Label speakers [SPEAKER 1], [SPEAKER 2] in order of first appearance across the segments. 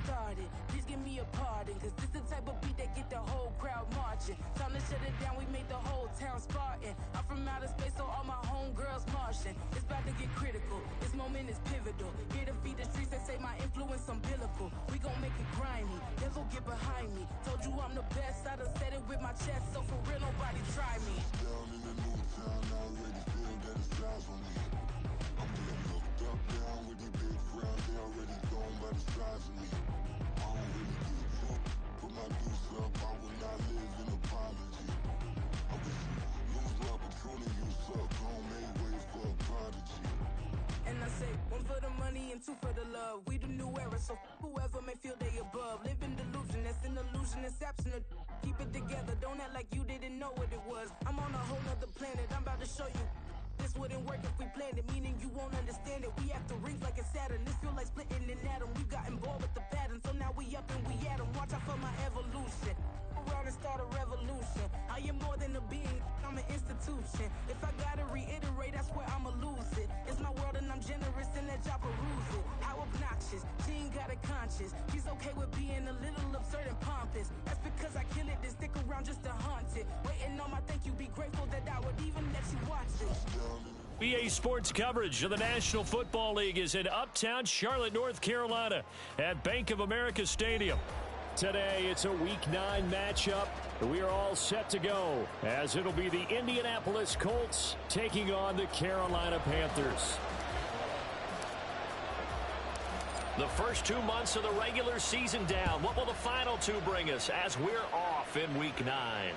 [SPEAKER 1] started. Please give me a pardon, cause this the type of beat that get the whole crowd marching. Time to shut it down, we made the whole town Spartan. I'm from outer space, so all my homegirls Martian. It's about to get critical, this moment is pivotal. Here to feed the streets that say my influence umbilical. We gon' make it grimy, devil get behind me. Told you I'm the best, I done said it with my chest, so for real nobody try me.
[SPEAKER 2] Down in the new town, I already feel that it's eyes on me. I'm being looked up, down with the big crowd, they already gone by the size of me. I don't really give a fuck, put my deuce up, I will not live in apology. I wish you lose the opportunity, you suck, home made way for a prodigy.
[SPEAKER 1] And I say, one for the money and two for the love. We the new era, so whoever may feel they above. Live in delusion, that's an illusion, it's absent. Keep it together, don't act like you didn't know what it was. I'm on a whole nother planet, I'm about to show you. This wouldn't work if we planned it, meaning you won't understand it. We have to rings like a Saturn, this feel like splitting an atom. We got involved with the pattern, so now we up and we at 'em. Watch out for my evolution, around and start a revolution. I am more than a being, I'm an institution. If I gotta reiterate, that's where I'ma lose it. It's my world and I'm generous and let y'all peruse it. How obnoxious, she ain't got a conscience. She's okay with being a little absurd and pompous. That's because I kill it, then stick around just to haunt it. Waiting on my thank you, be grateful that I would even let you watch it.
[SPEAKER 3] EA Sports coverage of the National Football League is in uptown Charlotte, North Carolina at Bank of America Stadium. Today, it's a Week 9 matchup. We are all set to go, as it'll be the Indianapolis Colts taking on the Carolina Panthers. The first 2 months of the regular season down. What will the final two bring us as we're off in Week 9?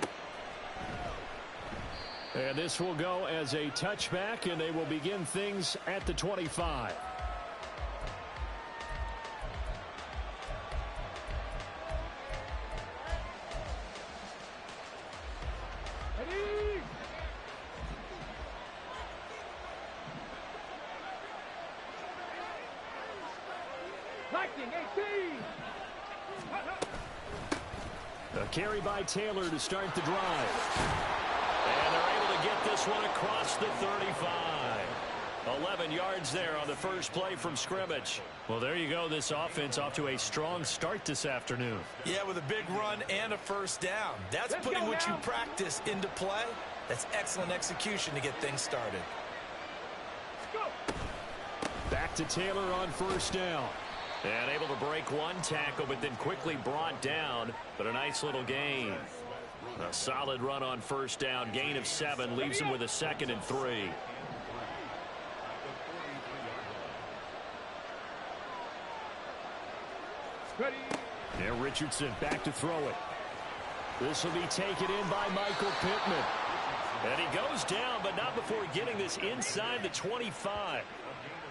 [SPEAKER 3] And this will go as a touchback, and they will begin things at the 25. A carry by Taylor to start the drive. And they're able to get this one across the 35. 11 yards there on the first play from scrimmage. Well, there you go. This offense off to a strong start this afternoon.
[SPEAKER 4] Yeah, with a big run and a first down. That's putting what you practice into play. That's excellent execution to get things started.
[SPEAKER 3] Back to Taylor on first down. And able to break one tackle, but then quickly brought down. But a nice little gain. A solid run on first down. Gain of 7 leaves him with a 2nd and 3. And Richardson back to throw it. This will be taken in by Michael Pittman. And he goes down, but not before getting this inside the 25.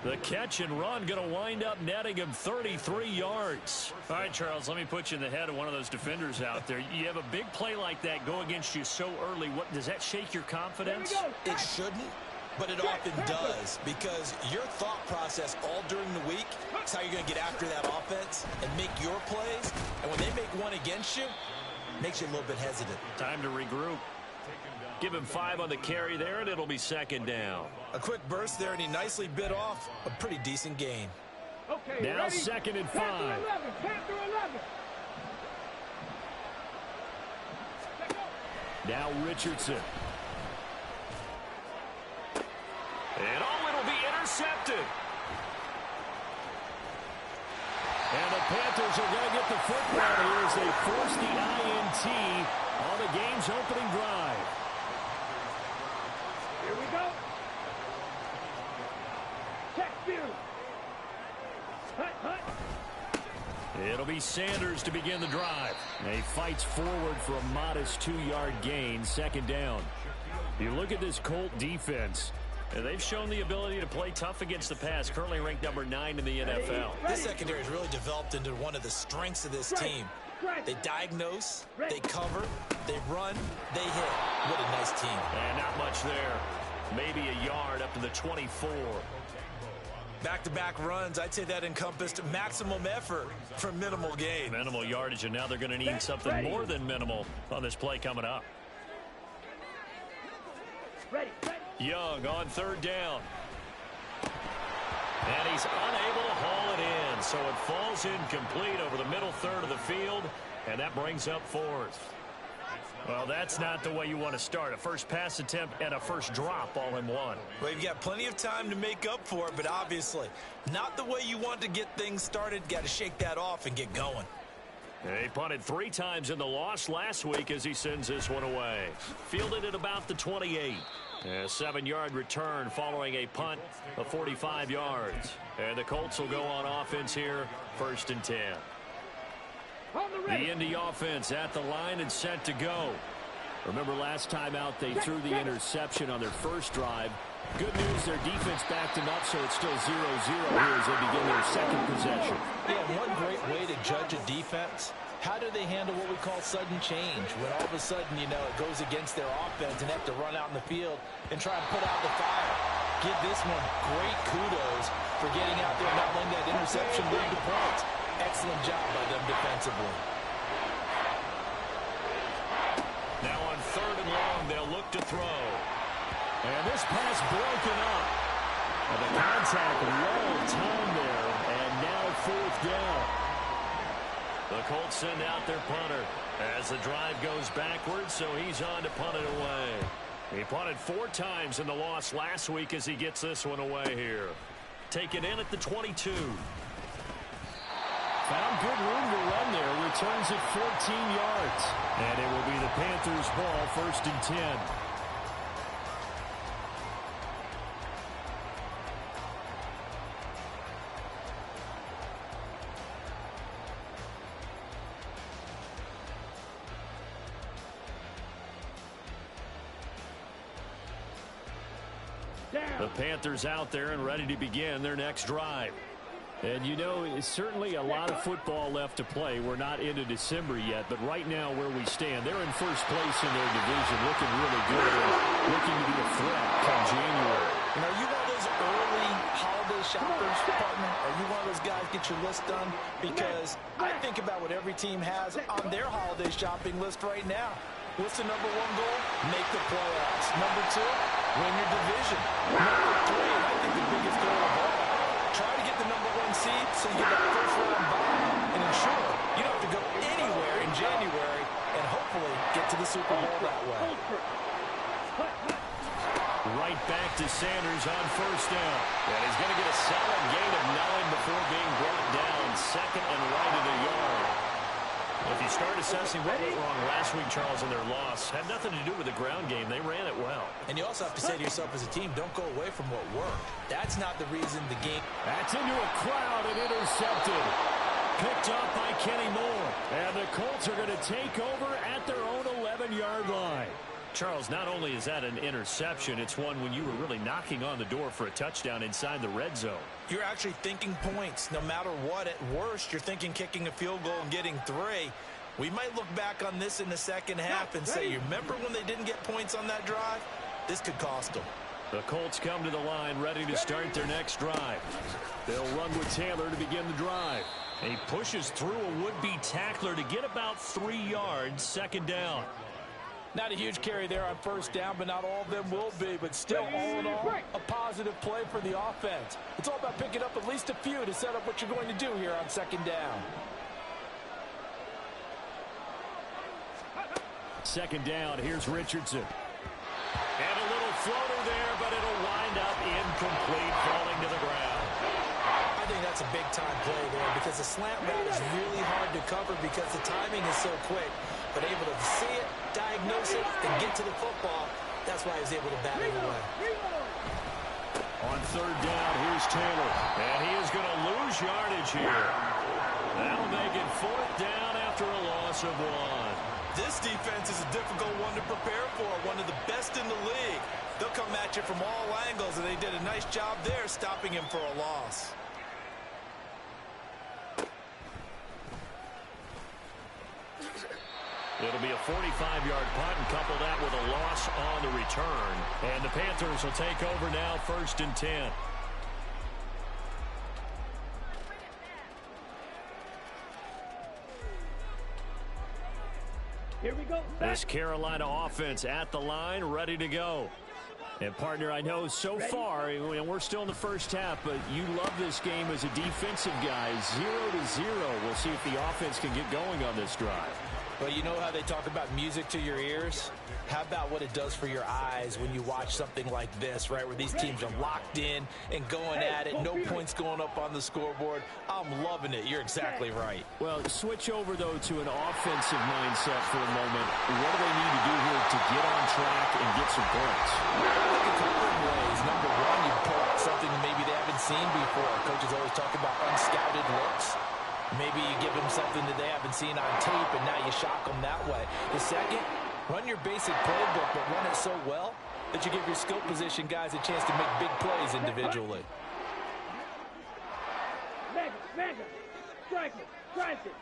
[SPEAKER 3] The catch and run going to wind up netting him 33 yards. All right, Charles, let me put you in the head of one of those defenders out there. You have a big play like that go against you so early. What does that shake your confidence?
[SPEAKER 4] It shouldn't, but it often does, because your thought process all during the week is how you're going to get after that offense and make your plays. And when they make one against you, it makes you a little bit hesitant.
[SPEAKER 3] Time to regroup. Give him 5 on the carry there, and it'll be 2nd down.
[SPEAKER 4] A quick burst there, and he nicely bit off a pretty decent gain.
[SPEAKER 5] Okay,
[SPEAKER 3] now ready? 2nd and 5.
[SPEAKER 5] Panther 11.
[SPEAKER 3] Now Richardson. And it'll be intercepted. And the Panthers are going to get the football here as they force the INT on the game's opening drive.
[SPEAKER 5] Here we go. Check view. Hut.
[SPEAKER 3] It'll be Sanders to begin the drive. And he fights forward for a modest 2-yard gain, 2nd down. You look at this Colt defense. They've shown the ability to play tough against the pass, currently ranked number 9 in the NFL.
[SPEAKER 4] This secondary has really developed into one of the strengths of this team. They diagnose, they cover, they run, they hit. What a nice team.
[SPEAKER 3] And not much there. Maybe a yard up to the 24.
[SPEAKER 4] Back-to-back runs, I'd say that encompassed maximum effort for minimal gain.
[SPEAKER 3] Minimal yardage, and now they're going to need something more than minimal on this play coming up.
[SPEAKER 5] Ready.
[SPEAKER 3] Young on 3rd down. And he's unable to haul it in. So it falls incomplete over the middle third of the field, and that brings up fourth. Well, that's not the way you want to start. A first pass attempt and a first drop all in one.
[SPEAKER 4] Well, you've got plenty of time to make up for it, but obviously not the way you want to get things started. Got to shake that off and get going.
[SPEAKER 3] He punted 3 times in the loss last week as he sends this one away. Fielded at about the 28. A 7-yard return following a punt of 45 yards. And the Colts will go on offense here, 1st and 10. The Indy offense at the line and set to go. Remember last time out they threw the interception on their first drive. Good news, their defense backed them up, so it's still 0-0 here as they begin their second possession.
[SPEAKER 4] Yeah, one great way to judge a defense, how do they handle what we call sudden change? When all of a sudden, you know, it goes against their offense and have to run out in the field and try and put out the fire. Give this one great kudos for getting out there and not letting that interception lead to points. Excellent job by them defensively.
[SPEAKER 3] Now on 3rd and long, they'll look to throw. And this pass broken up. And the contact well timed there. And now 4th down. The Colts send out their punter as the drive goes backwards, so he's on to punt it away. He punted 4 times in the loss last week as he gets this one away here. Taken in at the 22. Found good room to run there. Returns it 14 yards. And it will be the Panthers' ball, 1st and 10. The Panthers out there and ready to begin their next drive. And, you know, it's certainly a lot of football left to play. We're not into December yet, but right now where we stand, they're in first place in their division, looking really good and looking to be a threat come January.
[SPEAKER 4] And are you one of those early holiday shoppers, partner? Are you one of those guys get your list done? Because I think about what every team has on their holiday shopping list right now. What's the number 1 goal? Make the playoffs. Number 2, win your division. Number 3, and I think the biggest goal of all, try to get the number 1 seed so you get that first round bye and ensure you don't have to go anywhere in January and hopefully get to the Super Bowl that way.
[SPEAKER 3] Right back to Sanders on 1st down. And he's going to get a solid gain of 9 before being brought down 2nd and right at the yard. If you start assessing what went wrong last week, Charles, in their loss, had nothing to do with the ground game. They ran it well.
[SPEAKER 4] And you also have to say to yourself as a team, don't go away from what worked. That's not the reason the game...
[SPEAKER 3] That's into a crowd and intercepted. Picked up by Kenny Moore. And the Colts are going to take over at their own 11-yard line. Charles, not only is that an interception, it's one when you were really knocking on the door for a touchdown inside the red zone.
[SPEAKER 4] You're actually thinking points. No matter what, at worst, you're thinking kicking a field goal and getting 3. We might look back on this in the second half and say, you remember when they didn't get points on that drive? This could cost them.
[SPEAKER 3] The Colts come to the line ready to start their next drive. They'll run with Taylor to begin the drive. He pushes through a would-be tackler to get about 3 yards, 2nd down.
[SPEAKER 6] Not a huge carry there on 1st down, but not all of them will be. But still, all in all, a positive play for the offense. It's all about picking up at least a few to set up what you're going to do here on 2nd down.
[SPEAKER 3] 2nd down, here's Richardson. And a little floater there, but it'll wind up incomplete, falling to the ground.
[SPEAKER 4] I think that's a big-time play there because the slant route is really hard to cover because the timing is so quick. But able to see it, diagnose it, and get to the football, that's why he was able to bat it away.
[SPEAKER 3] On 3rd down, here's Taylor. And he is going to lose yardage here. That'll make it 4th down after a loss of 1.
[SPEAKER 4] This defense is a difficult one to prepare for, one of the best in the league. They'll come at you from all angles, and they did a nice job there stopping him for a loss.
[SPEAKER 3] It'll be a 45-yard punt and couple that with a loss on the return. And the Panthers will take over now, 1st and 10.
[SPEAKER 5] Here we go.
[SPEAKER 3] This Carolina offense at the line, ready to go. And, partner, I know so far, and we're still in the first half, but you love this game as a defensive guy. 0-0. We'll see if the offense can get going on this drive.
[SPEAKER 6] Well, you know how they talk about music to your ears? How about what it does for your eyes when you watch something like this, right, where these teams are locked in and going at it, no points going up on the scoreboard? I'm loving it. You're exactly right.
[SPEAKER 3] Well, switch over, though, to an offensive mindset for a moment. What do they need to do here to get on track and get some points?
[SPEAKER 6] A couple of ways. Number one, you pull out something maybe they haven't seen before. Coaches always talk about unscouted looks. Maybe you give them something that they haven't seen on tape, and now you shock them that way. The second, run your basic playbook, but run it so well that you give your skill position guys a chance to make big plays individually.
[SPEAKER 5] Mega, strike it.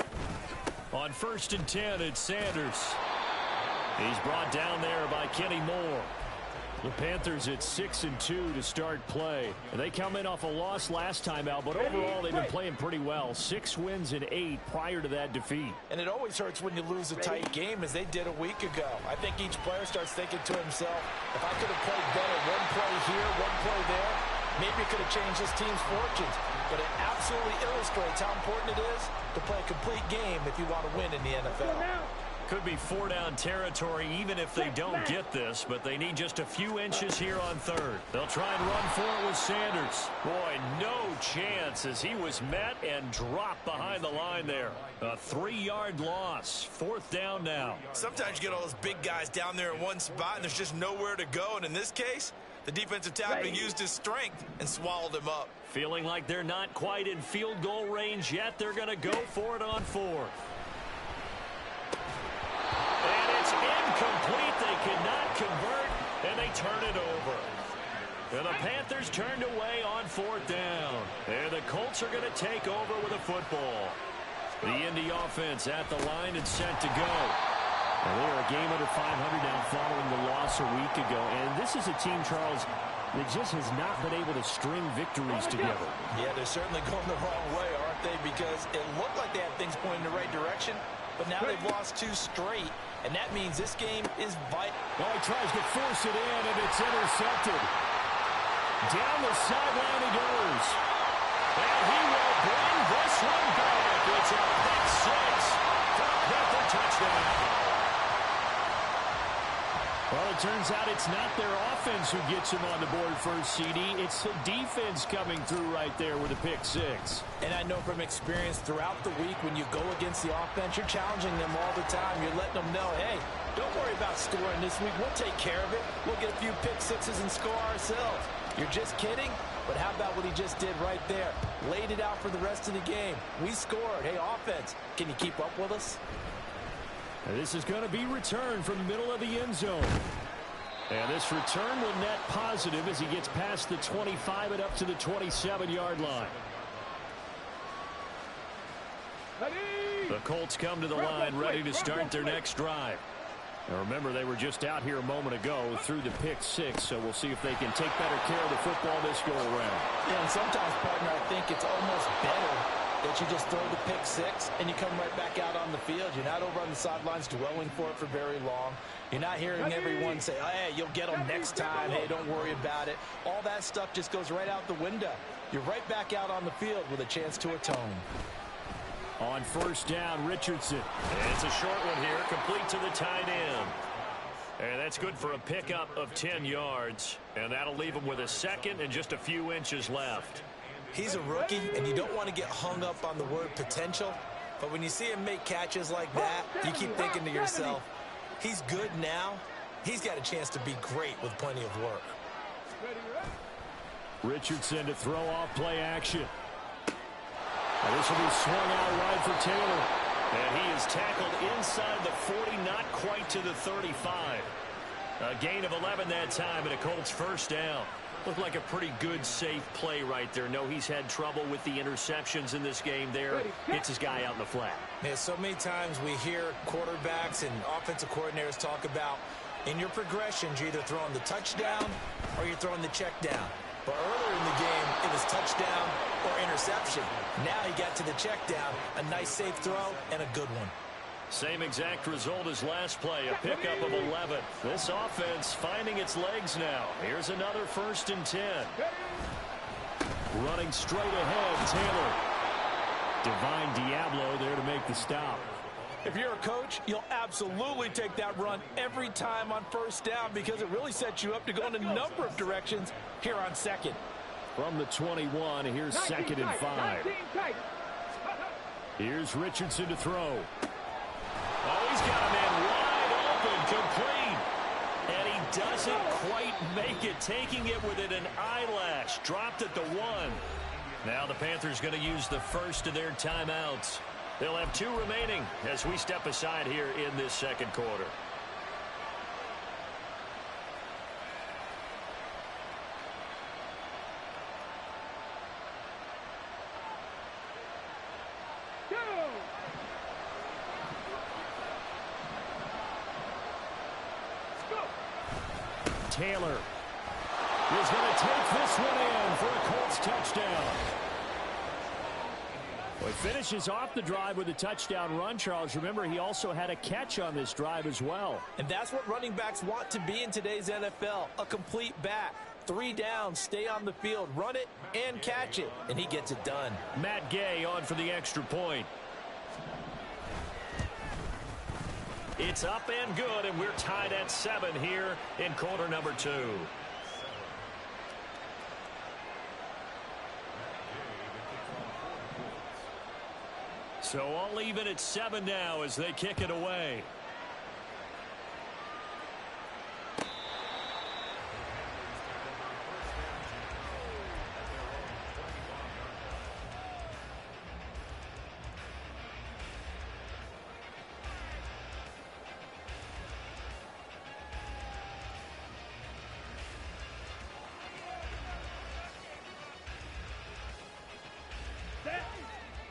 [SPEAKER 3] On 1st and 10, it's Sanders. He's brought down there by Kenny Moore. The Panthers at 6-2 to start play. And they come in off a loss last time out, but overall they've been playing pretty well. 6 wins in 8 prior to that defeat.
[SPEAKER 6] And it always hurts when you lose a tight game, as they did a week ago. I think each player starts thinking to himself, if I could have played better one play here, one play there, maybe it could have changed this team's fortunes. But it absolutely illustrates how important it is to play a complete game if you want to win in the NFL.
[SPEAKER 3] Could be 4-down territory even if they don't get this, but they need just a few inches here on 3rd. They'll try and run for it with Sanders. Boy, no chance as he was met and dropped behind the line there. A 3-yard loss. 4th down now.
[SPEAKER 4] Sometimes you get all those big guys down there in one spot and there's just nowhere to go. And in this case, the defensive tackle used his strength and swallowed him up.
[SPEAKER 3] Feeling like they're not quite in field goal range yet. They're going to go for it on 4th. And it's incomplete. They cannot convert, and they turn it over. And the Panthers turned away on 4th down. And the Colts are going to take over with a football. The Indy offense at the line and set to go. And they're a game under 500 now following the loss a week ago. And this is a team, Charles, that just has not been able to string victories together.
[SPEAKER 6] Yeah, they're certainly going the wrong way, aren't they? Because it looked like they had things pointing in the right direction, but now they've lost 2 straight, and that means this game is vital.
[SPEAKER 3] Well, he tries to force it in, and it's intercepted. Down the sideline he goes. And he will bring this one back. It's a pick 6 for a Panther touchdown. Well, it turns out it's not their offense who gets him on the board first, CD. It's the defense coming through right there with a pick 6.
[SPEAKER 6] And I know from experience throughout the week, when you go against the offense, you're challenging them all the time. You're letting them know, hey, don't worry about scoring this week. We'll take care of it. We'll get a few pick 6s and score ourselves. You're just kidding? But how about what he just did right there? Laid it out for the rest of the game. We scored. Hey, offense, can you keep up with us?
[SPEAKER 3] And this is going to be returned from the middle of the end zone. And this return will net positive as he gets past the 25 and up to the 27-yard line. The Colts come to the line ready to start their next drive. Now remember, they were just out here a moment ago through the pick 6, so we'll see if they can take better care of the football this go around.
[SPEAKER 6] Yeah, and sometimes, partner, I think it's almost better that you just throw the pick 6 and you come right back out on the field. You're not over on the sidelines dwelling for it for very long. You're not hearing everyone say, hey, you'll get them next time. Hey, don't worry about it. All that stuff just goes right out the window. You're right back out on the field with a chance to atone.
[SPEAKER 3] On 1st down, Richardson. And it's a short one here, complete to the tight end. And that's good for a pickup of 10 yards. And that'll leave him with a second and just a few inches left.
[SPEAKER 4] He's a rookie, and you don't want to get hung up on the word potential. But when you see him make catches like that, you keep thinking to yourself, he's good now. He's got a chance to be great with plenty of work.
[SPEAKER 3] Richardson to throw off play action. And this will be swung out wide for Taylor. And he is tackled inside the 40, not quite to the 35. A gain of 11 that time, and a Colts 1st down. Looked like a pretty good, safe play right there. No, he's had trouble with the interceptions in this game there. Gets his guy out in the flat.
[SPEAKER 4] Man, so many times we hear quarterbacks and offensive coordinators talk about, in your progressions, you're either throwing the touchdown or you're throwing the check down. But earlier in the game, it was touchdown or interception. Now he got to the check down, a nice safe throw, and a good one.
[SPEAKER 3] Same exact result as last play, a pickup of 11. This offense finding its legs now. Here's another 1st and 10. Running straight ahead, Taylor. Divine Diablo there to make the stop.
[SPEAKER 6] If you're a coach, you'll absolutely take that run every time on 1st down because it really sets you up to go in a number of directions here on 2nd.
[SPEAKER 3] From the 21, here's 2nd and 5. Here's Richardson to throw. Oh, he's got a man wide open, complete. And he doesn't quite make it, taking it within an eyelash. Dropped at the 1. Now the Panthers going to use the first of their timeouts. They'll have 2 remaining as we step aside here in this 2nd quarter. Taylor is going to take this one in for a Colts touchdown. Well, he finishes off the drive with a touchdown run, Charles. Remember, he also had a catch on this drive as well.
[SPEAKER 6] And that's what running backs want to be in today's NFL, a complete back. 3 downs, stay on the field, run it, and catch it. And he gets it done.
[SPEAKER 3] Matt Gay on for the extra point. It's up and good, and we're tied at 7 here in quarter number 2. So all even at 7 now as they kick it away.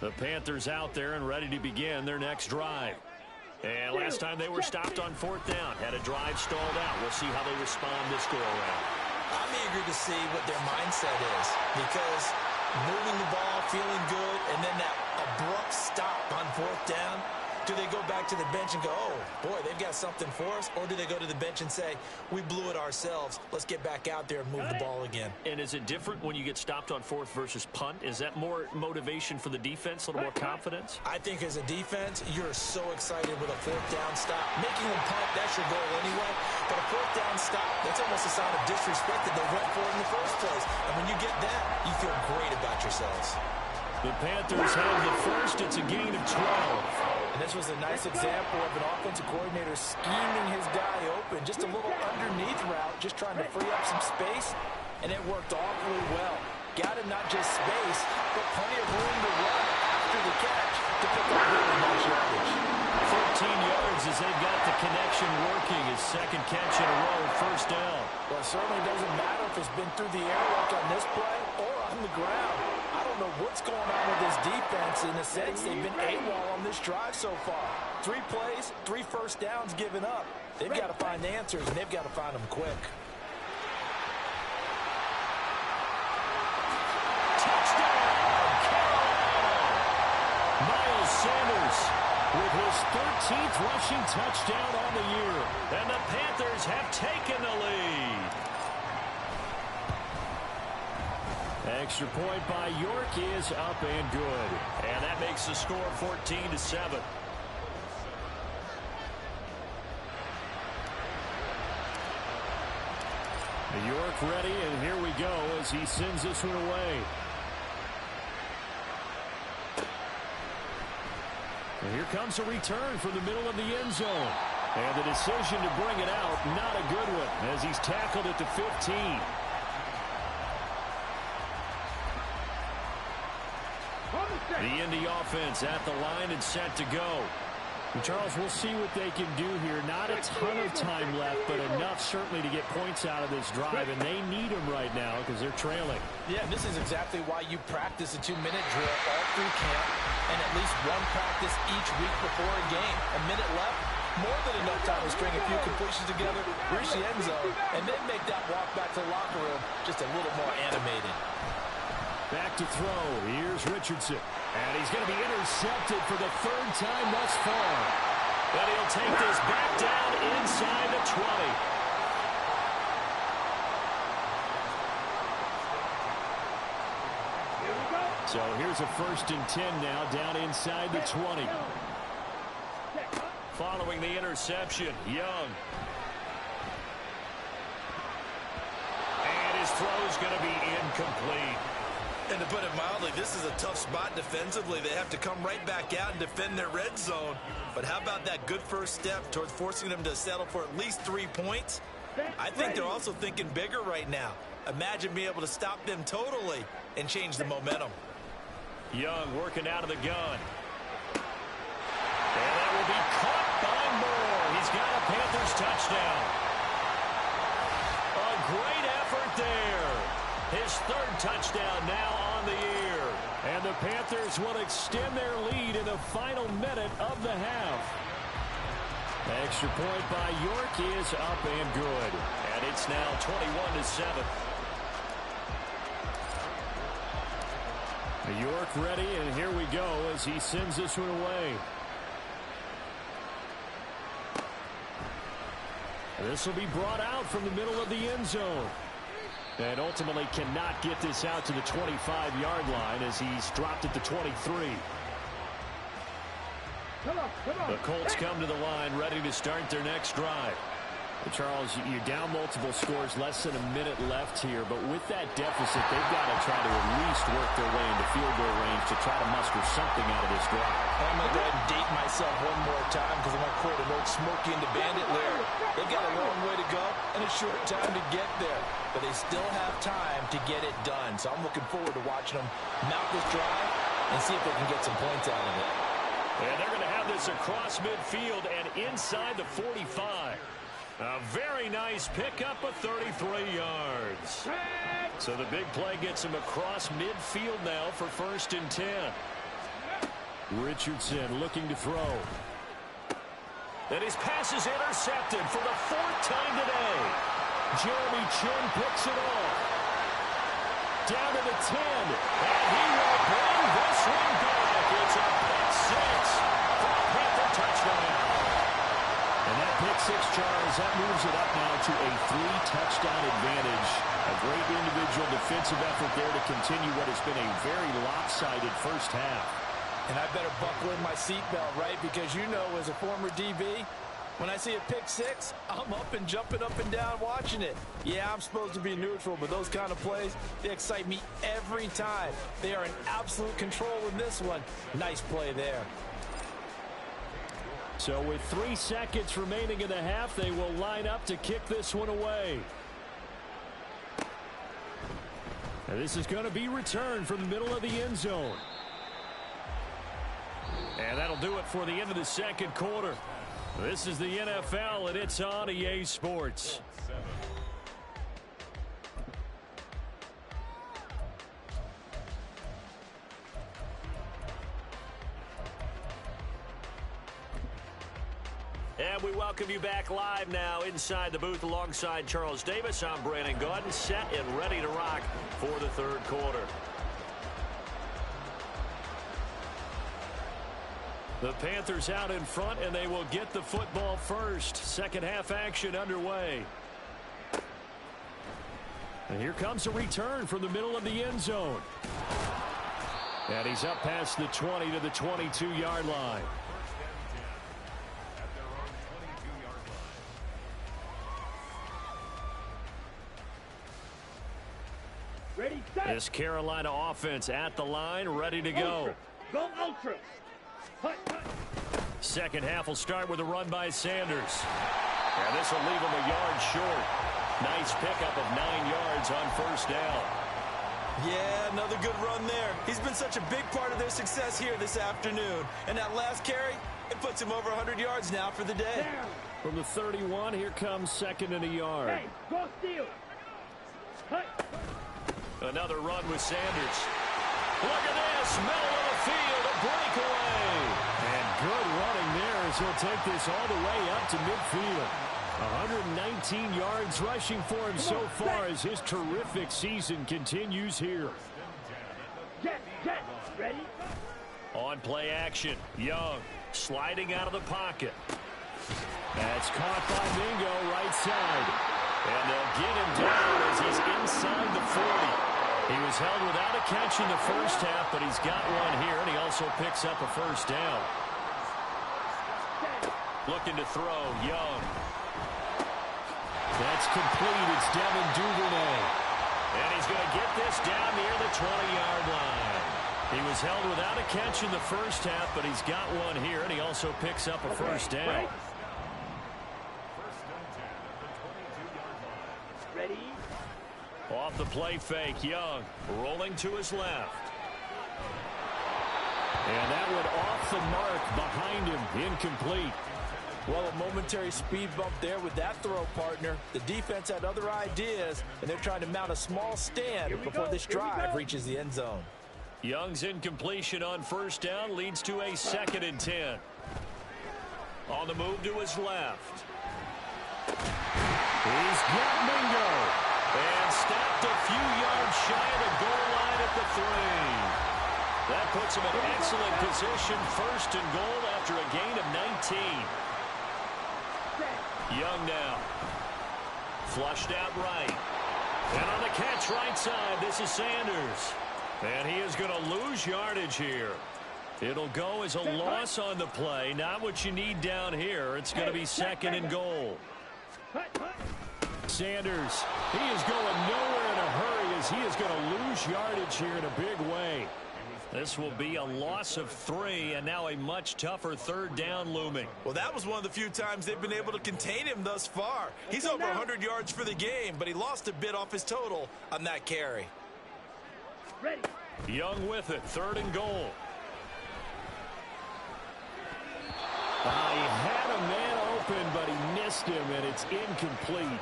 [SPEAKER 3] The Panthers out there and ready to begin their next drive. And last time they were stopped on 4th down. Had a drive stalled out. We'll see how they respond this go-around.
[SPEAKER 4] I'm eager to see what their mindset is because moving the ball, feeling good, and then that abrupt stop on 4th down. Do they go back to the bench and go, oh, boy, they've got something for us? Or do they go to the bench and say, we blew it ourselves. Let's get back out there and move the ball again.
[SPEAKER 3] And is it different when you get stopped on 4th versus punt? Is that more motivation for the defense, a little more confidence?
[SPEAKER 4] I think as a defense, you're so excited with a 4th down stop. Making them punt, that's your goal anyway. But a 4th down stop, that's almost a sign of disrespect that they went for it in the first place. And when you get that, you feel great about yourselves.
[SPEAKER 3] The Panthers have the first. It's a gain of 12.
[SPEAKER 6] And this was a nice example of an offensive coordinator scheming his guy open. Just a little underneath route, just trying to free up some space, and it worked awfully well. Got him not just space, but plenty of room to run after the catch to pick up really nice yardage.
[SPEAKER 3] 14 yards as they've got the connection working. His 2nd catch in a row, 1st down.
[SPEAKER 6] Well, it certainly doesn't matter if it's been through the air like on this play or on the ground. I don't know what's going on with this defense. In a sense, they've been AWOL on this drive so far. 3 plays, 3 1st downs given up. They've got to find answers, and they've got to find them quick.
[SPEAKER 3] Touchdown, Carolina! Miles Sanders with his 13th rushing touchdown on the year. And the Panthers have taken the lead. Extra point by York is up and good. And that makes the score 14-7. York ready, and here we go as he sends this one away. And here comes a return from the middle of the end zone. And the decision to bring it out, not a good one, as he's tackled at the 15. The Indy offense at the line and set to go. And Charles, we'll see what they can do here. Not a ton of time left, but enough certainly to get points out of this drive, and they need them right now because they're trailing.
[SPEAKER 6] Yeah, this is exactly why you practice a 2-minute drill all through camp and at least one practice each week before a game. A minute left, more than enough time to string a few completions together, reach the end zone, and then make that walk back to the locker room just a little more animated.
[SPEAKER 3] Back to throw. Here's Richardson. And he's going to be intercepted for the 3rd time thus far. And he'll take this back down inside the 20. So here's a 1st and 10 now, down inside the 20. Following the interception, Young. And his throw's going to be incomplete.
[SPEAKER 4] And to put it mildly, this is a tough spot defensively. They have to come right back out and defend their red zone. But how about that good first step towards forcing them to settle for at least 3 points? I think they're also thinking bigger right now. Imagine being able to stop them totally and change the momentum.
[SPEAKER 3] Young working out of the gun. And that will be caught by Moore. He's got a Panthers touchdown. A great effort there. His 3rd touchdown now on the year. And the Panthers will extend their lead in the final minute of the half. Extra point by York is up and good. And it's now 21-7. York ready, and here we go as he sends this one away. This will be brought out from the middle of the end zone. And ultimately cannot get this out to the 25-yard line as he's dropped at the 23. The Colts come to the line ready to start their next drive. Charles, you're down multiple scores, less than a minute left here, but with that deficit, they've got to try to at least work their way into field goal range to try to muster something out of this drive.
[SPEAKER 6] I'm going to go ahead and date myself one more time because I'm going to quote an old Smokey and the Bandit lyric. They've got a long way to go and a short time to get there, but they still have time to get it done. So I'm looking forward to watching them mount this drive and see if they can get some points out of it.
[SPEAKER 3] And they're going to have this across midfield and inside the 45. A very nice pickup of 33 yards. So the big play gets him across midfield now for 1st and 10. Richardson looking to throw. And his pass is intercepted for the 4th time today. Jeremy Chin picks it off. Down to the 10. And he will bring this one back. It's a pick 6 for a Panther touchdown. And that pick 6, Charles, that moves it up now to a 3-touchdown advantage. A great individual defensive effort there to continue what has been a very lopsided first half.
[SPEAKER 6] And I better buckle in my seatbelt, right? Because you know, as a former DB, when I see a pick 6, I'm up and jumping up and down watching it. Yeah, I'm supposed to be neutral, but those kind of plays, they excite me every time. They are in absolute control in this one. Nice play there.
[SPEAKER 3] So with 3 seconds remaining in the half, they will line up to kick this one away. And this is going to be returned from the middle of the end zone. And that'll do it for the end of the second quarter. This is the NFL, and it's on EA Sports. And we welcome you back live now inside the booth alongside Charles Davis. I'm Brandon Gaudin, set and ready to rock for the third quarter. The Panthers out in front, and they will get the football first. Second half action underway. And here comes a return from the middle of the end zone. And he's up past the 20 to the 22-yard line.
[SPEAKER 5] Ready, set.
[SPEAKER 3] This Carolina offense at the line, ready to go.
[SPEAKER 5] Go Ultra. Hut.
[SPEAKER 3] Second half will start with a run by Sanders. And this will leave him a yard short. Nice pickup of 9 yards on first down.
[SPEAKER 4] Yeah, another good run there. He's been such a big part of their success here this afternoon. And that last carry, it puts him over 100 yards now for the day.
[SPEAKER 5] Down.
[SPEAKER 3] From the 31, here comes second and a yard.
[SPEAKER 5] Hey, go steal. Hut.
[SPEAKER 3] Another run with Sanders. Look at this, middle of the field, a breakaway. And good running there as he'll take this all the way up to midfield. 119 yards rushing for him so far as his terrific season continues here.
[SPEAKER 5] Jet. Ready?
[SPEAKER 3] On on play action. Young sliding out of the pocket. That's caught by Mingo right side. And they'll get him down as he's inside the 40. He was held without a catch in the first half, but he's got one here, and he also picks up a first down. Looking to throw, Young. That's complete. It's Devin Duvernay. And he's going to get this down near the 20-yard line. He was held without a catch in the first half, but he's got one here, and he also picks up a first down.
[SPEAKER 5] Ready?
[SPEAKER 3] Off the play fake, Young rolling to his left. And that one off the mark behind him, incomplete.
[SPEAKER 6] Well, a momentary speed bump there with that throw, partner. The defense had other ideas, and they're trying to mount a small stand before this drive reaches the end zone.
[SPEAKER 3] Young's incompletion on first down leads to a 2nd and 10. On the move to his left. He's got Mingo. And stopped a few yards shy of the goal line at the 3. That puts him in excellent position, 1st and goal after a gain of 19. Young now. Flushed out right. And on the catch right side, this is Sanders. And he is going to lose yardage here. It'll go as a loss on the play. Not what you need down here. It's going to be 2nd and goal. Sanders, he is going nowhere in a hurry as he is going to lose yardage here in a big way. This will be a loss of 3, and now a much tougher 3rd down looming.
[SPEAKER 4] Well, that was one of the few times they've been able to contain him thus far. He's over 100 yards for the game, but he lost a bit off his total on that carry.
[SPEAKER 5] Ready.
[SPEAKER 3] Young with it, 3rd and goal. He had a man open, but he missed him, and it's incomplete.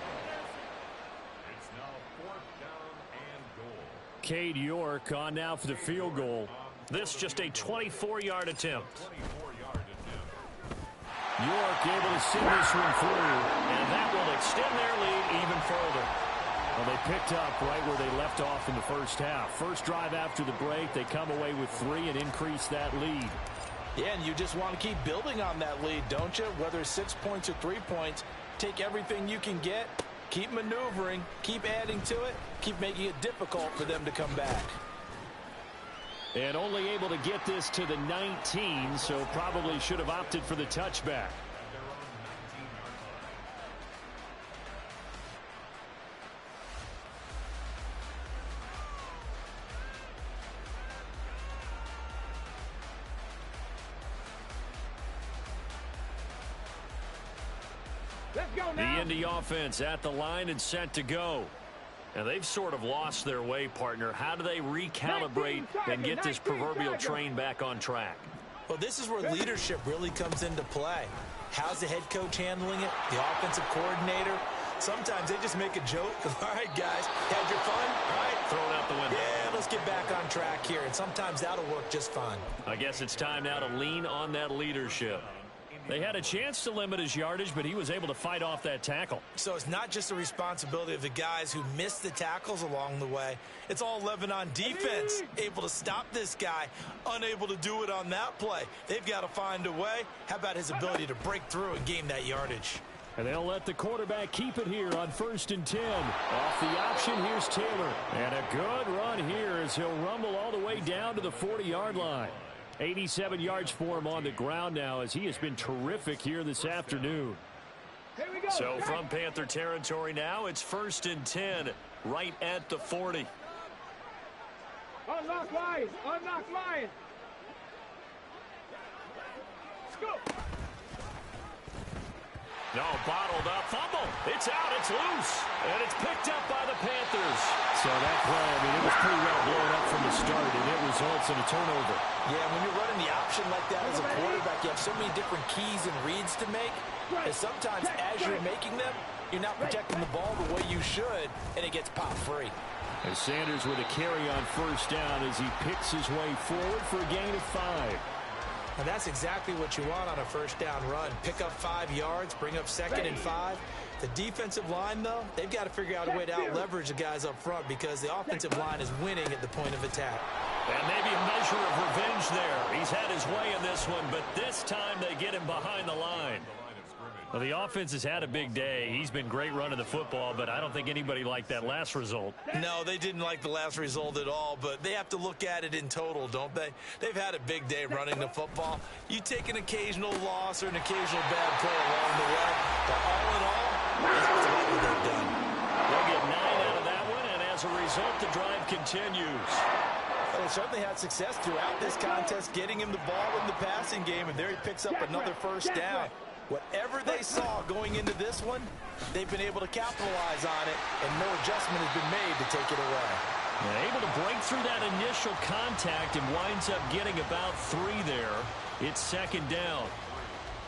[SPEAKER 7] It's now 4th down and goal.
[SPEAKER 3] Cade York on now for the field goal. This just a 24-yard attempt. York able to send this one through, and that will extend their lead even further. Well, they picked up right where they left off in the first half. First drive after the break, they come away with 3 and increase that lead.
[SPEAKER 6] Yeah, and you just want to keep building on that lead, don't you? Whether it's 6 points or 3 points, take everything you can get, keep maneuvering, keep adding to it, keep making it difficult for them to come back.
[SPEAKER 3] And only able to get this to the 19, so probably should have opted for the touchback.
[SPEAKER 5] Let's go now.
[SPEAKER 3] The Indy offense at the line and set to go. And they've sort of lost their way, partner. How do they recalibrate and get this proverbial train back on track?
[SPEAKER 4] Well, this is where leadership really comes into play. How's the head coach handling it? The offensive coordinator? Sometimes they just make a joke. All right, guys, had your fun? All right.
[SPEAKER 3] Throw it out the window.
[SPEAKER 4] Yeah, let's get back on track here. And sometimes that'll work just fine.
[SPEAKER 3] I guess it's time now to lean on that leadership. They had a chance to limit his yardage, but he was able to fight off that tackle.
[SPEAKER 4] So it's not just the responsibility of the guys who missed the tackles along the way. It's all 11 on defense, able to stop this guy, unable to do it on that play. They've got to find a way. How about his ability to break through and gain that yardage?
[SPEAKER 3] And they'll let the quarterback keep it here on 1st and 10. Off the option, here's Taylor. And a good run here as he'll rumble all the way down to the 40-yard line. 87 yards for him on the ground now as he has been terrific here this afternoon.
[SPEAKER 5] Here we go.
[SPEAKER 3] So from Panther territory now, it's 1st and 10 right at the 40.
[SPEAKER 5] Unlock line. Unlock line. Let's go.
[SPEAKER 3] No, bottled up, fumble. It's out, it's loose, and it's picked up by the Panthers. So that play, I mean, it was pretty well blown up from the start, and it results in a turnover.
[SPEAKER 6] Yeah, when you're running the option like that as a quarterback, you have so many different keys and reads to make, and sometimes as you're making them, you're not protecting the ball the way you should, and it gets popped free.
[SPEAKER 3] And Sanders with a carry on 1st down as he picks his way forward for a gain of 5.
[SPEAKER 4] And that's exactly what you want on a 1st down run. Pick up 5 yards, bring up 2nd and 5. The defensive line, though, they've got to figure out a way to out-leverage the guys up front because the offensive line is winning at the point of attack.
[SPEAKER 3] And maybe a measure of revenge there. He's had his way in this one, but this time they get him behind the line. Well, the offense has had a big day. He's been great running the football, but I don't think anybody liked that last result.
[SPEAKER 4] No, they didn't like the last result at all, but they have to look at it in total, don't they? They've had a big day running the football. You take an occasional loss or an occasional bad play along the way, but all in all, they have to like what they've done.
[SPEAKER 3] They'll get 9 out of that one, and as a result, the drive continues.
[SPEAKER 6] Well, they certainly had success throughout this contest, getting him the ball in the passing game, and there he picks up another first down. Whatever they saw going into this one, they've been able to capitalize on it, and no adjustment has been made to take it away.
[SPEAKER 3] They're able to break through that initial contact and winds up getting about 3 there. It's second down.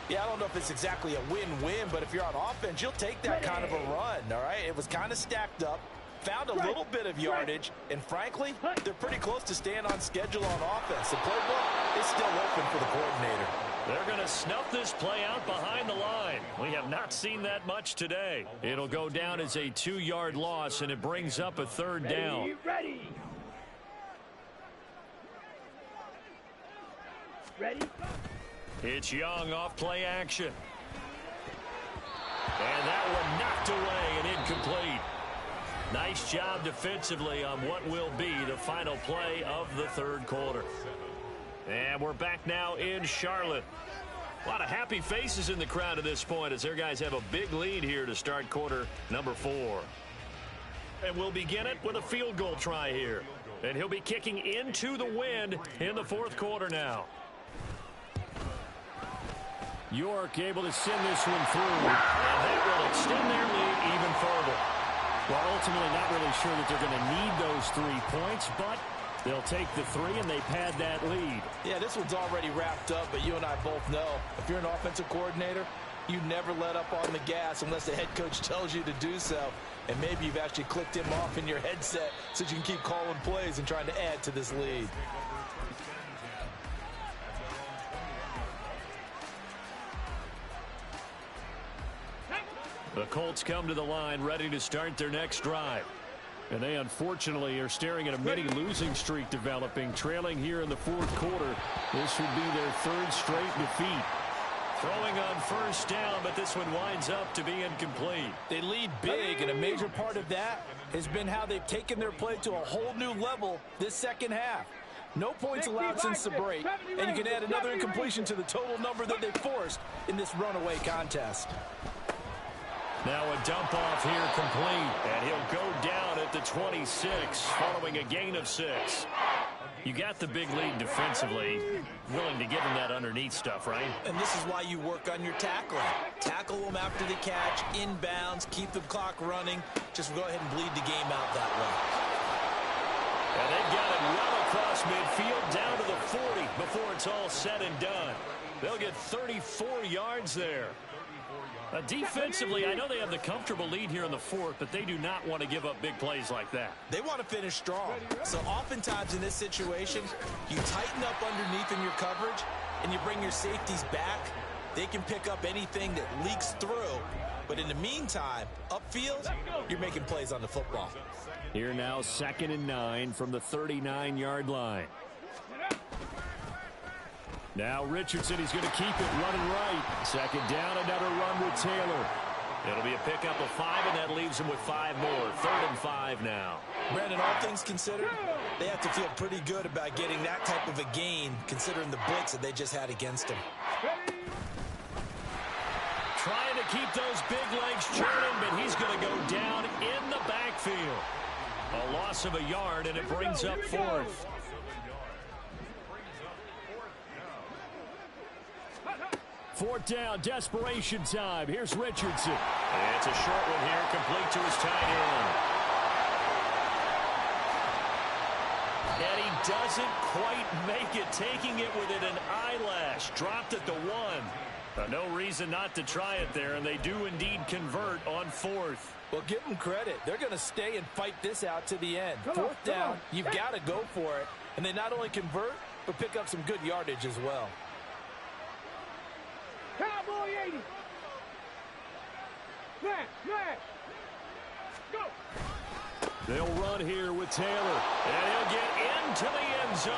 [SPEAKER 6] Yeah, I don't know if it's exactly a win-win, but if you're on offense, you'll take that kind of a run, all right? It was kind of stacked up, found a little bit of yardage, and frankly, they're pretty close to staying on schedule on offense. The playbook is still open for the coordinator.
[SPEAKER 3] They're going to snuff this play out behind the line. We have not seen that much today. It'll go down as a 2-yard loss, and it brings up a third down.
[SPEAKER 5] Ready?
[SPEAKER 3] It's Young off play action. And that one knocked away and incomplete. Nice job defensively on what will be the final play of the third quarter. And we're back now in Charlotte. A lot of happy faces in the crowd at this point as their guys have a big lead here to start quarter number 4. And we'll begin it with a field goal try here. And he'll be kicking into the wind in the fourth quarter now. York able to send this one through. And that will extend their lead even further. Well, ultimately not really sure that they're going to need those 3 points, but they'll take the 3 and they pad that lead.
[SPEAKER 6] Yeah, this one's already wrapped up, but you and I both know if you're an offensive coordinator, you never let up on the gas unless the head coach tells you to do so. And maybe you've actually clicked him off in your headset so you can keep calling plays and trying to add to this lead.
[SPEAKER 3] The Colts come to the line ready to start their next drive. And they unfortunately are staring at a mini losing streak developing, trailing here in the fourth quarter. This would be their 3rd straight defeat. Throwing on first down, but this one winds up to be incomplete.
[SPEAKER 6] They lead big, and a major part of that has been how they've taken their play to a whole new level this second half. No points allowed since the break, and you can add another incompletion to the total number that they forced in this runaway contest.
[SPEAKER 3] Now a dump off here complete, and he'll go down at the 26 following a gain of 6. You got the big lead defensively, willing to give him that underneath stuff, right?
[SPEAKER 4] And this is why you work on your tackling. Tackle them after the catch, inbounds, keep the clock running. Just go ahead and bleed the game out that way.
[SPEAKER 3] And they've got it well across midfield down to the 40 before it's all said and done. They'll get 34 yards there. Defensively, I know they have the comfortable lead here in the fourth, but they do not want to give up big plays like that.
[SPEAKER 4] They want to finish strong. So oftentimes in this situation, you tighten up underneath in your coverage, and you bring your safeties back. They can pick up anything that leaks through. But in the meantime, upfield, you're making plays on the football.
[SPEAKER 3] Here now, 2nd and 9 from the 39-yard line. Now Richardson, he's going to keep it running right. 2nd down, another run with Taylor. It'll be a pickup of 5, and that leaves him with 5 more. 3rd and 5 now.
[SPEAKER 4] Brandon, all things considered, they have to feel pretty good about getting that type of a gain, considering the blitz that they just had against them.
[SPEAKER 3] Trying to keep those big legs churning, but he's going to go down in the backfield. A loss of a yard, and it brings up 4th. 4th down, desperation time. Here's Richardson. And it's a short one here, complete to his tight end. And he doesn't quite make it, taking it within an eyelash. Dropped at the 1. No reason not to try it there, and they do indeed convert on 4th.
[SPEAKER 6] Well, give them credit. They're going to stay and fight this out to the end. 4th down, you've got to go for it. And they not only convert, but pick up some good yardage as well.
[SPEAKER 5] Cowboy 80. Man, go.
[SPEAKER 3] They'll run here with Taylor. And he'll get into the end zone.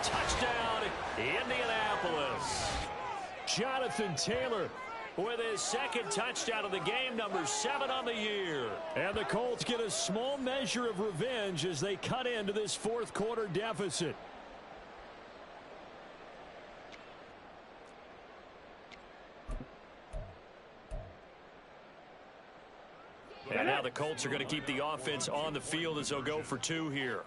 [SPEAKER 3] Touchdown, Indianapolis. Jonathan Taylor with his second touchdown of the game, number 7 on the year. And the Colts get a small measure of revenge as they cut into this fourth quarter deficit. And now the Colts are going to keep the offense on the field as they'll go for 2 here.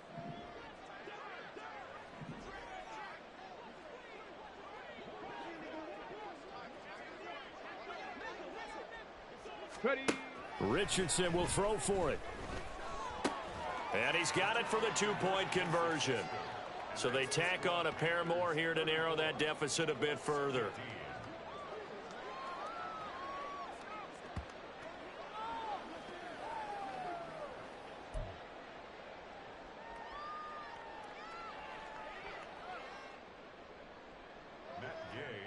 [SPEAKER 5] Ready.
[SPEAKER 3] Richardson will throw for it. And he's got it for the 2-point conversion. So they tack on a pair more here to narrow that deficit a bit further.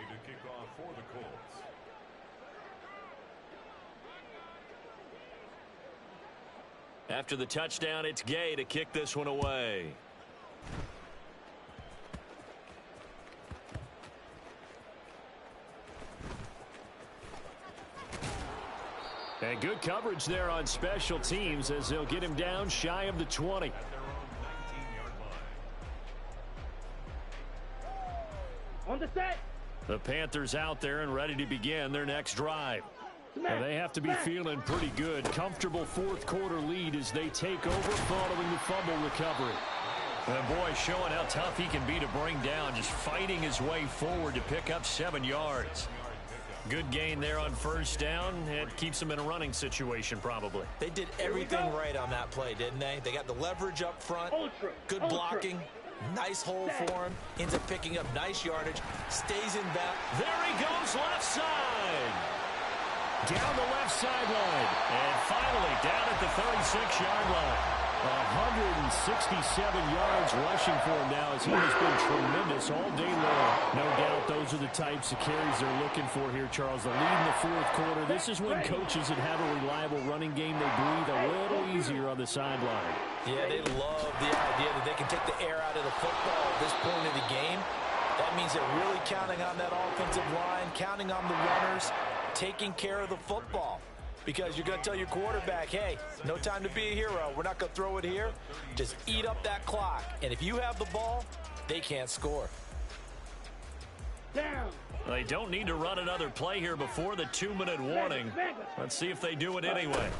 [SPEAKER 7] To kick off for the Colts.
[SPEAKER 3] After the touchdown, it's Gay to kick this one away. And good coverage there on special teams as they'll get him down shy of the 20.
[SPEAKER 7] At their own 19-yard line.
[SPEAKER 5] On the set.
[SPEAKER 3] The Panthers out there and ready to begin their next drive. And they have to be feeling pretty good. Comfortable fourth quarter lead as they take over following the fumble recovery. And boy, showing how tough he can be to bring down, just fighting his way forward to pick up 7 yards. Good gain there on first down. It keeps them in a running situation probably.
[SPEAKER 4] They did everything right on that play, didn't they? They got the leverage up front, good blocking, nice hole for him, ends up picking up nice yardage, stays in back.
[SPEAKER 3] There he goes left side. Down the left sideline. And finally down at the 36-yard line. 167 yards rushing for him now as he has been tremendous all day long. No doubt those are the types of carries they're looking for here, Charles. The lead in the fourth quarter. This is when coaches that have a reliable running game, they breathe a little easier on the sideline.
[SPEAKER 4] Yeah, they love the idea that they can take the air out of the football at this point of the game. That means they're really counting on that offensive line, counting on the runners, taking care of the football. Because you're going to tell your quarterback, hey, no time to be a hero. We're not going to throw it here. Just eat up that clock. And if you have the ball, they can't score.
[SPEAKER 5] Down.
[SPEAKER 3] They don't need to run another play here before the 2-minute warning. Let's see if they do it anyway.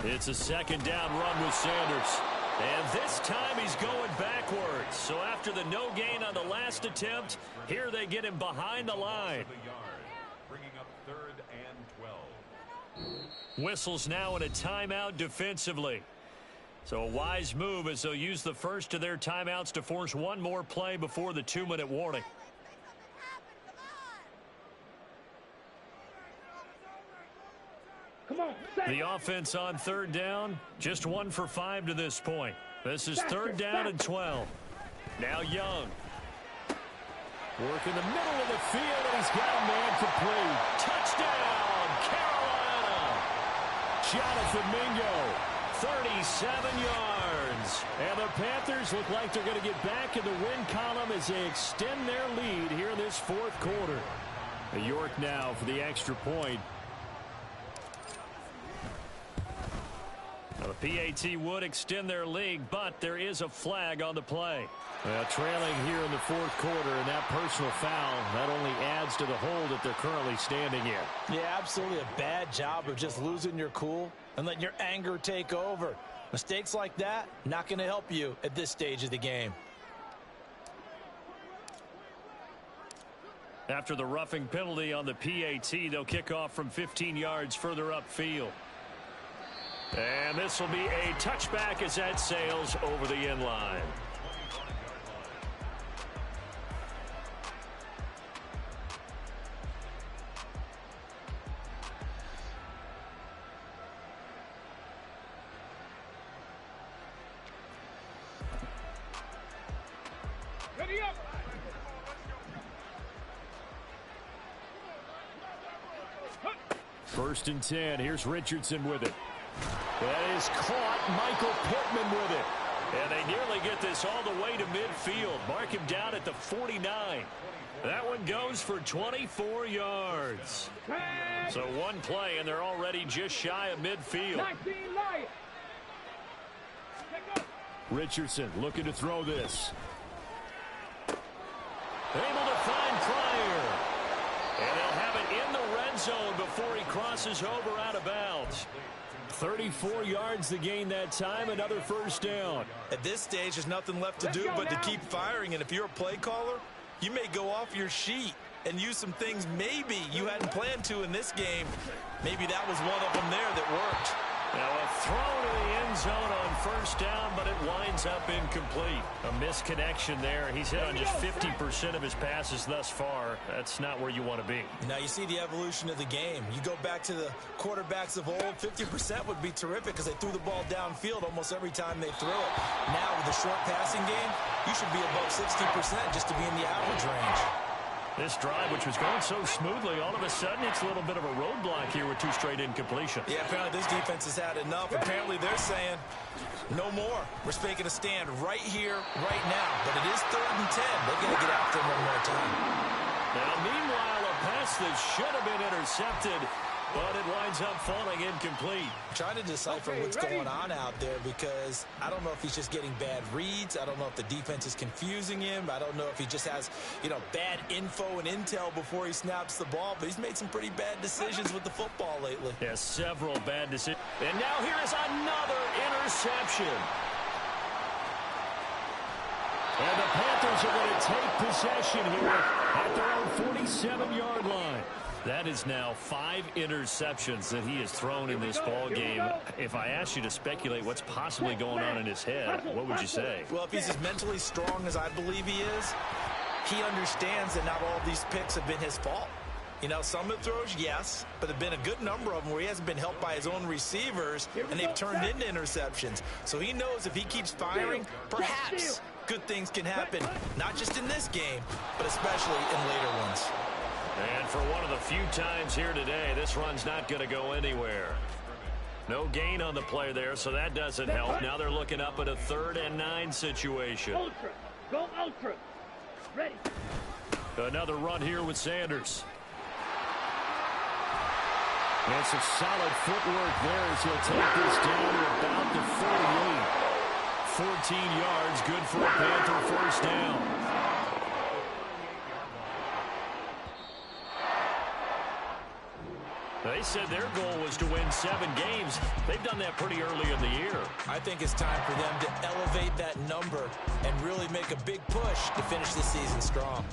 [SPEAKER 3] It's a second down run with Sanders. And this time he's going backwards. So after the no gain on the last attempt, here they get him behind the line.
[SPEAKER 7] Bringing up 3rd and 12.
[SPEAKER 3] Whistles now in a timeout defensively. So a wise move as they'll use the first of their timeouts to force one more play before the 2-minute warning.
[SPEAKER 5] Come on.
[SPEAKER 3] The offense on 3rd down, just 1 for 5 to this point. This is 3rd down and 12. Now Young. Work in the middle of the field, and he's got a man complete. Touchdown, Carolina. Jonathan Mingo, 37 yards. And the Panthers look like they're going to get back in the win column as they extend their lead here in this fourth quarter. York now for the extra point. Now the PAT would extend their lead, but there is a flag on the play. Trailing here in the fourth quarter, and that personal foul not only adds to the hole that they're currently standing in.
[SPEAKER 6] Yeah, absolutely a bad job of just losing your cool and letting your anger take over. Mistakes like that, not going to help you at this stage of the game.
[SPEAKER 3] After the roughing penalty on the PAT, they'll kick off from 15 yards further upfield. And this will be a touchback as that sails over the end line.
[SPEAKER 5] Ready up.
[SPEAKER 3] First and 10. Here's Richardson with it. That is caught. Michael Pittman with it. And they nearly get this all the way to midfield. Mark him down at the 49. That one goes for 24 yards. So one play, and they're already just shy of midfield. Richardson looking to throw this. Able to find Pryor. And they'll have it in the red zone before he crosses over out of bounds. 34 yards to gain that time, another first down.
[SPEAKER 4] At this stage, there's nothing left to do but to keep firing. And if you're a play caller, you may go off your sheet and use some things maybe you hadn't planned to in this game. Maybe that was one of them there that worked.
[SPEAKER 3] Now a throw to the end zone on first down, but it winds up incomplete. A misconnection there. He's hit on just 50% of his passes thus far. That's not where you want to be.
[SPEAKER 4] Now you see the evolution of the game. You go back to the quarterbacks of old, 50% would be terrific because they threw the ball downfield almost every time they threw it. Now with the short passing game, you should be above 60% just to be in the average range.
[SPEAKER 3] This drive, which was going so smoothly, all of a sudden it's a little bit of a roadblock here with two straight incompletions.
[SPEAKER 4] Yeah, apparently this defense has had enough. Apparently they're saying, no more. We're making a stand right here, right now. But it is 3rd and 10. They're going to get after him one more time.
[SPEAKER 3] Now, meanwhile, a pass that should have been intercepted, but it winds up falling incomplete.
[SPEAKER 4] I'm trying to decipher what's going on out there because I don't know if he's just getting bad reads. I don't know if the defense is confusing him. I don't know if he just has, bad info and intel before he snaps the ball. But he's made some pretty bad decisions with the football lately.
[SPEAKER 3] Yeah, several bad decisions. And now here is another interception. And the Panthers are going to take possession here at their own 47-yard line. That is now 5 interceptions that he has thrown in this ball game. If I asked you to speculate what's possibly going on in his head, what would you say?
[SPEAKER 4] Well, if he's as mentally strong as I believe he is, he understands that not all these picks have been his fault. Some of the throws, yes, but there have been a good number of them where he hasn't been helped by his own receivers, and they've turned into interceptions. So he knows if he keeps firing, perhaps good things can happen, not just in this game, but especially in later ones.
[SPEAKER 3] And for one of the few times here today, this run's not going to go anywhere. No gain on the play there, so that doesn't help. Now they're looking up at a 3rd and 9 situation.
[SPEAKER 5] Ultra. Go ultra. Ready.
[SPEAKER 3] Another run here with Sanders. And some solid footwork there as he'll take this down to about the 48. 14 yards, good for a Panther first down. They said their goal was to win 7 games. They've done that pretty early in the year.
[SPEAKER 4] I think it's time for them to elevate that number and really make a big push to finish this season strong.